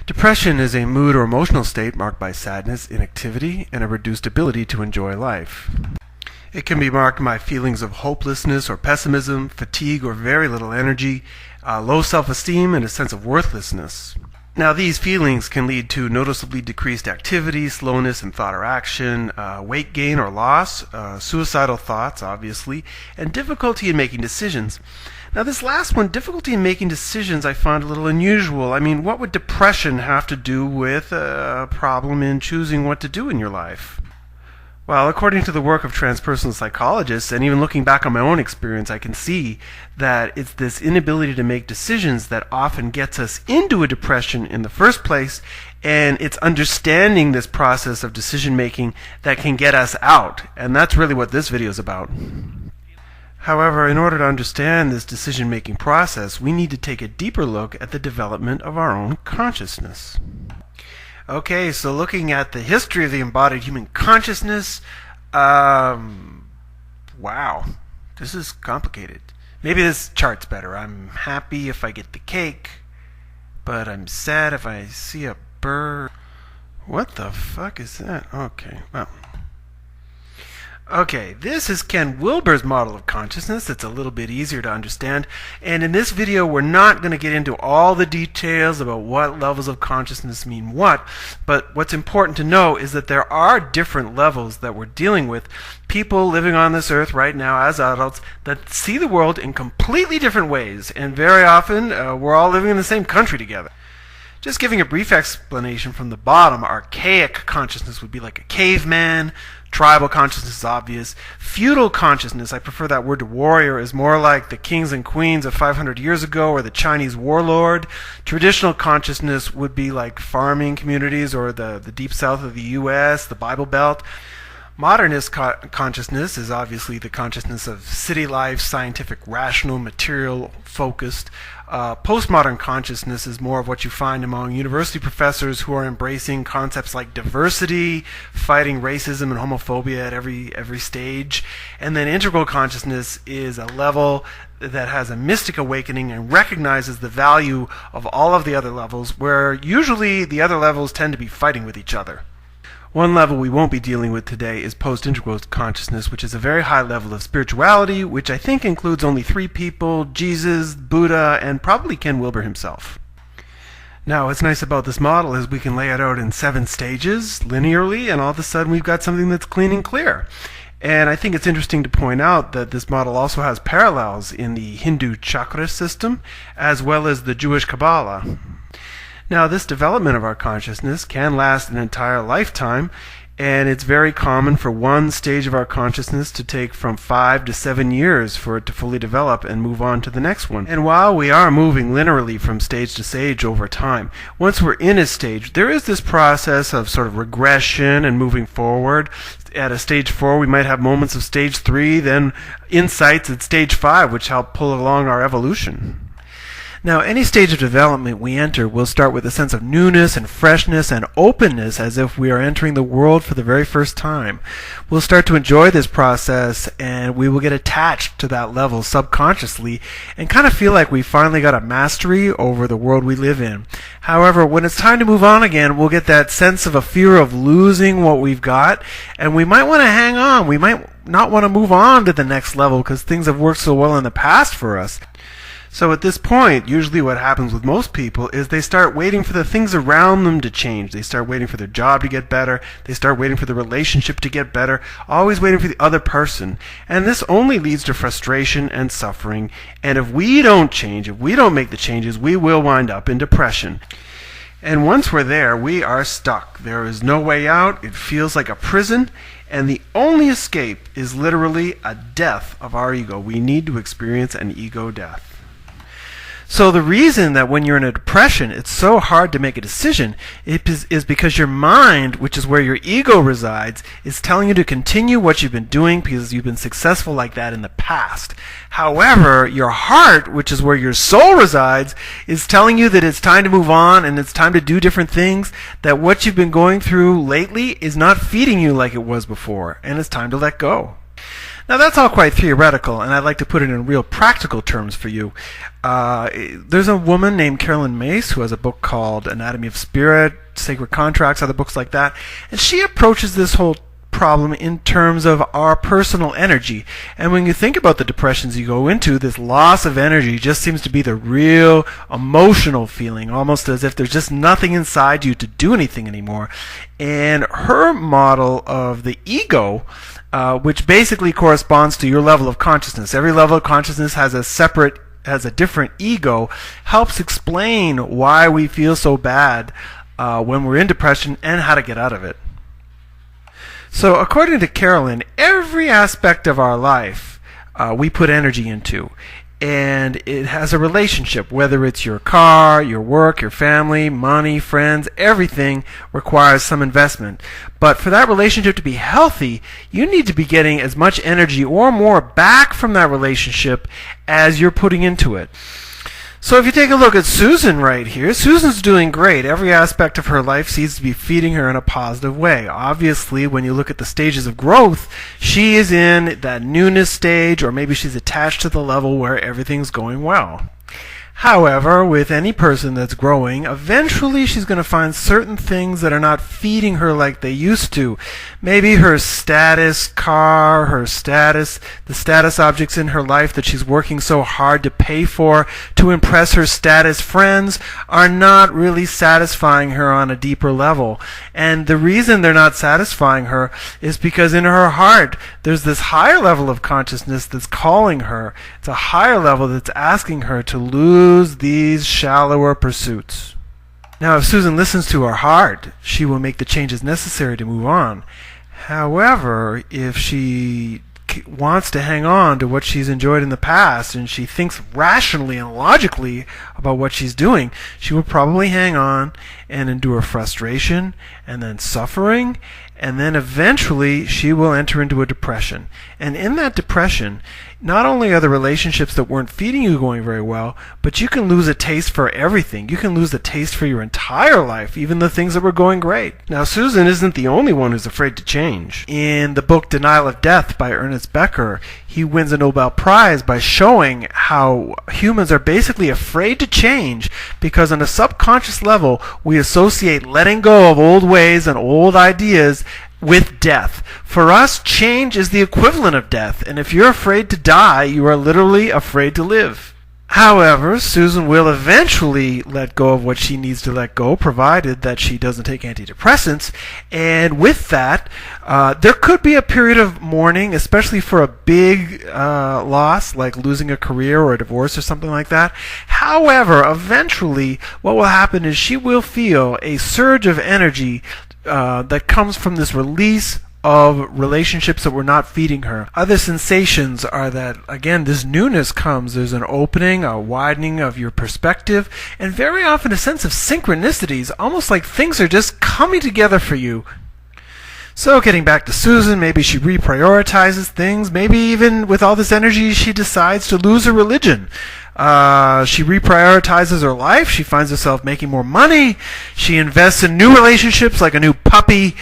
Depression is a mood or emotional state marked by sadness, inactivity, and a reduced ability to enjoy life. It can be marked by feelings of hopelessness or pessimism, fatigue or very little energy, low self-esteem, and a sense of worthlessness. Now, these feelings can lead to noticeably decreased activity, slowness in thought or action, weight gain or loss, suicidal thoughts, obviously, and difficulty in making decisions. Now, this last one, difficulty in making decisions, I find a little unusual. I mean, what would depression have to do with a problem in choosing what to do in your life? Well, according to the work of transpersonal psychologists, and even looking back on my own experience, I can see that it's this inability to make decisions that often gets us into a depression in the first place, and it's understanding this process of decision making that can get us out, and that's really what this video is about. However, in order to understand this decision making process, we need to take a deeper look at the development of our own consciousness. Okay, so looking at the history of the embodied human consciousness, wow, this is complicated. Maybe this chart's better. I'm happy if I get the cake, but I'm sad if I see a bird. What the fuck is that? Okay, well. Okay, this is Ken Wilber's model of consciousness. It's a little bit easier to understand. And in this video, we're not going to get into all the details about what levels of consciousness mean what. But what's important to know is that there are different levels that we're dealing with. People living on this earth right now as adults that see the world in completely different ways. And very often, we're all living in the same country together. Just giving a brief explanation from the bottom, archaic consciousness would be like a caveman. Tribal consciousness is obvious. Feudal consciousness, I prefer that word to warrior, is more like the kings and queens of 500 years ago or the Chinese warlord. Traditional consciousness would be like farming communities or the deep south of the U.S., the Bible Belt. Modernist consciousness is obviously the consciousness of city life, scientific, rational, material-focused. Postmodern consciousness is more of what you find among university professors who are embracing concepts like diversity, fighting racism and homophobia at every stage. And then integral consciousness is a level that has a mystic awakening and recognizes the value of all of the other levels, where usually the other levels tend to be fighting with each other. One level we won't be dealing with today is post-integral consciousness, which is a very high level of spirituality, which I think includes only 3 people: Jesus, Buddha, and probably Ken Wilber himself. Now, what's nice about this model is we can lay it out in 7 stages, linearly, and all of a sudden we've got something that's clean and clear. And I think it's interesting to point out that this model also has parallels in the Hindu chakra system, as well as the Jewish Kabbalah. Now, this development of our consciousness can last an entire lifetime, and it's very common for one stage of our consciousness to take from 5 to 7 years for it to fully develop and move on to the next one. And while we are moving linearly from stage to stage over time, once we're in a stage, there is this process of sort of regression and moving forward. At a stage 4, we might have moments of stage 3, then insights at stage 5, which help pull along our evolution. Now, any stage of development we enter will start with a sense of newness and freshness and openness, as if we are entering the world for the very first time. We'll start to enjoy this process, and we will get attached to that level subconsciously and kind of feel like we finally got a mastery over the world we live in. However, when it's time to move on again, we'll get that sense of a fear of losing what we've got, and we might want to hang on. We might not want to move on to the next level because things have worked so well in the past for us. So at this point, usually what happens with most people is they start waiting for the things around them to change. They start waiting for their job to get better. They start waiting for the relationship to get better, always waiting for the other person. And this only leads to frustration and suffering. And if we don't change, if we don't make the changes, we will wind up in depression. And once we're there, we are stuck. There is no way out. It feels like a prison. And the only escape is literally a death of our ego. We need to experience an ego death. So the reason that when you're in a depression, it's so hard to make a decision is because your mind, which is where your ego resides, is telling you to continue what you've been doing because you've been successful like that in the past. However, your heart, which is where your soul resides, is telling you that it's time to move on and it's time to do different things, that what you've been going through lately is not feeding you like it was before, and it's time to let go. Now that's all quite theoretical, and I'd like to put it in real practical terms for you. There's a woman named Caroline Myss who has a book called Anatomy of Spirit, Sacred Contracts, other books like that, and she approaches this whole problem in terms of our personal energy. And when you think about the depressions you go into, this loss of energy just seems to be the real emotional feeling, almost as if there's just nothing inside you to do anything anymore. And her model of the ego, which basically corresponds to your level of consciousness. Every level of consciousness has a different ego, helps explain why we feel so bad when we're in depression and how to get out of it. So according to Caroline, every aspect of our life we put energy into, and it has a relationship, whether it's your car, your work, your family, money, friends, everything requires some investment. But for that relationship to be healthy, you need to be getting as much energy or more back from that relationship as you're putting into it. So if you take a look at Susan right here, Susan's doing great. Every aspect of her life seems to be feeding her in a positive way. Obviously, when you look at the stages of growth, she is in that newness stage, or maybe she's attached to the level where everything's going well. However, with any person that's growing, eventually she's going to find certain things that are not feeding her like they used to. Maybe her status, car, the status objects in her life that she's working so hard to pay for to impress her status friends are not really satisfying her on a deeper level. And the reason they're not satisfying her is because in her heart there's this higher level of consciousness that's calling her. It's a higher level that's asking her to lose these shallower pursuits. Now, if Susan listens to her heart, she will make the changes necessary to move on. However, if she wants to hang on to what she's enjoyed in the past and she thinks rationally and logically about what she's doing, she will probably hang on and endure frustration and then suffering, and then eventually she will enter into a depression. And in that depression, not only are the relationships that weren't feeding you going very well, but you can lose a taste for everything. You can lose a taste for your entire life, even the things that were going great. Now, Susan isn't the only one who's afraid to change. In the book Denial of Death by Ernest Becker, he wins a Nobel Prize by showing how humans are basically afraid to change because on a subconscious level, we associate letting go of old ways and old ideas with death. For us, change is the equivalent of death, and if you're afraid to die, you are literally afraid to live. However, Susan will eventually let go of what she needs to let go, provided that she doesn't take antidepressants, and with that, there could be a period of mourning, especially for a big loss, like losing a career or a divorce or something like that. However, eventually, what will happen is she will feel a surge of energy that comes from this release of relationships that were not feeding her. Other sensations are that, again, this newness comes. There's an opening, a widening of your perspective, and very often a sense of synchronicities, almost like things are just coming together for you. So getting back to Susan, maybe she reprioritizes things. Maybe even with all this energy, she decides to lose her religion. She reprioritizes her life. She finds herself making more money. She invests in new relationships, like a new puppy.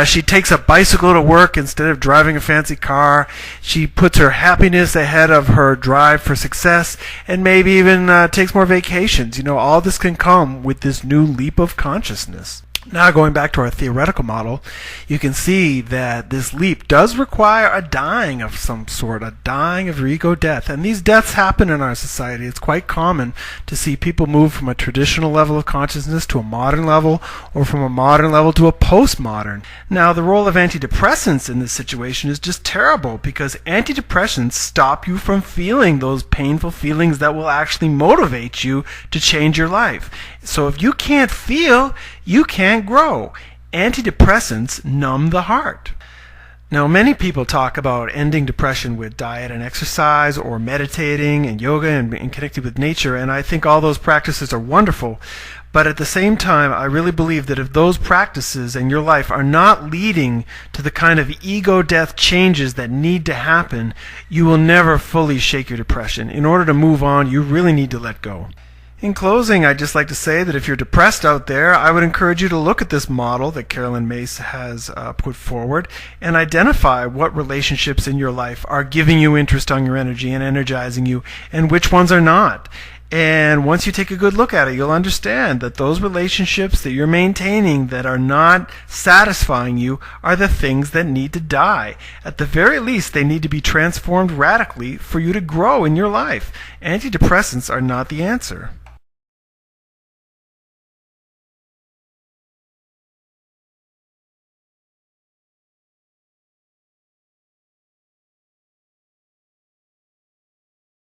She takes a bicycle to work instead of driving a fancy car. She puts her happiness ahead of her drive for success, and maybe even takes more vacations. You know, all this can come with this new leap of consciousness. Now, going back to our theoretical model, you can see that this leap does require a dying of some sort, a dying of your ego death. And these deaths happen in our society. It's quite common to see people move from a traditional level of consciousness to a modern level, or from a modern level to a postmodern. Now, the role of antidepressants in this situation is just terrible, because antidepressants stop you from feeling those painful feelings that will actually motivate you to change your life. So if you can't feel, you can't grow. Antidepressants numb the heart. Now, many people talk about ending depression with diet and exercise, or meditating and yoga and connecting with nature, and I think all those practices are wonderful. But at the same time, I really believe that if those practices in your life are not leading to the kind of ego death changes that need to happen, you will never fully shake your depression. In order to move on, you really need to let go. In closing, I'd just like to say that if you're depressed out there, I would encourage you to look at this model that Caroline Myss has put forward and identify what relationships in your life are giving you interest on your energy and energizing you, and which ones are not. And once you take a good look at it, you'll understand that those relationships that you're maintaining that are not satisfying you are the things that need to die. At the very least, they need to be transformed radically for you to grow in your life. Antidepressants are not the answer.